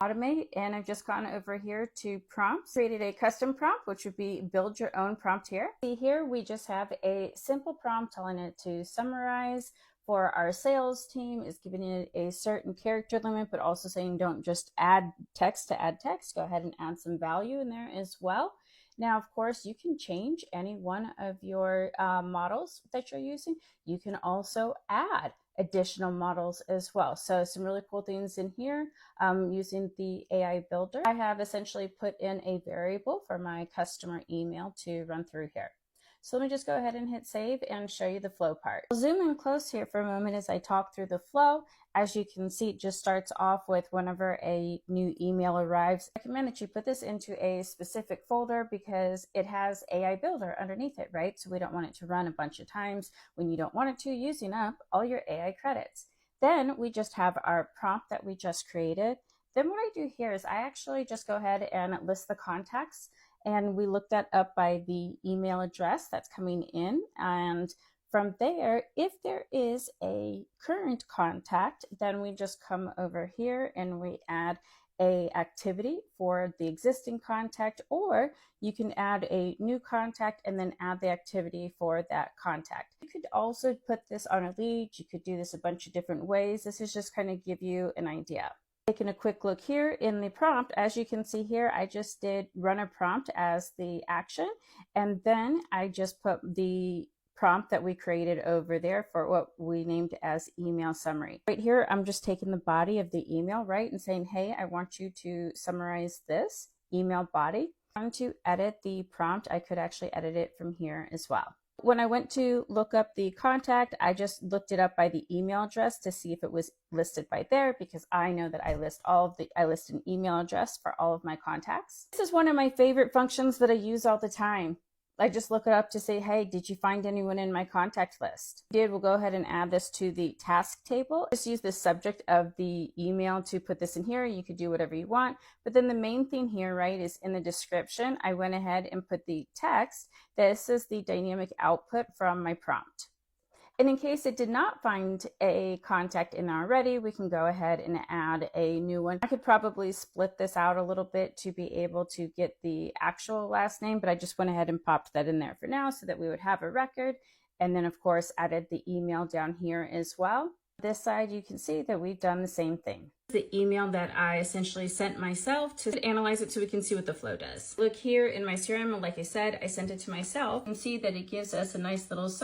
automate, and I've just gone over here to prompts, created a custom prompt, which would be build your own prompt here. See here, we just have a simple prompt telling it to summarize. For our sales team is giving it a certain character limit, but also saying don't just add text to add text. Go ahead and add some value in there as well. Now, of course, you can change any one of your models that you're using. You can also add additional models as well. So some really cool things in here using the AI builder. I have essentially put in a variable for my customer email to run through here. So let me just go ahead and hit save and show you the flow part. I'll zoom in close here for a moment as I talk through the flow. As you can see, it just starts off with whenever a new email arrives. I recommend that you put this into a specific folder because it has AI Builder underneath it, right? So we don't want it to run a bunch of times when you don't want it to, using up all your AI credits. Then we just have our prompt that we just created. Then what I do here is I actually just go ahead and list the contacts, and we look that up by the email address that's coming in. And from there, if there is a current contact, then we just come over here and we add a activity for the existing contact, or you can add a new contact and then add the activity for that contact. You could also put this on a lead. You could do this a bunch of different ways. This is just kind of give you an idea. Taking a quick look here in the prompt, as you can see here, I just did run a prompt as the action, and then I just put the prompt that we created over there for what we named as email summary. Right here, I'm just taking the body of the email, right, and saying, hey, I want you to summarize this email body. If I want to edit the prompt, I could actually edit it from here as well. When I went to look up the contact, I just looked it up by the email address to see if it was listed by there, because I know that I list an email address for all of my contacts. This is one of my favorite functions that I use all the time. I just look it up to say, hey, did you find anyone in my contact list? If you did, we'll go ahead and add this to the task table. Just use the subject of the email to put this in here. You could do whatever you want. But then the main thing here, right, is in the description, I went ahead and put the text. This is the dynamic output from my prompt. And in case it did not find a contact in there already, we can go ahead and add a new one. I could probably split this out a little bit to be able to get the actual last name, but I just went ahead and popped that in there for now so that we would have a record. And then of course added the email down here as well. This side, you can see that we've done the same thing. The email that I essentially sent myself to analyze it so we can see what the flow does. Look here in my CRM, like I said, I sent it to myself. You can see that it gives us a nice little summary.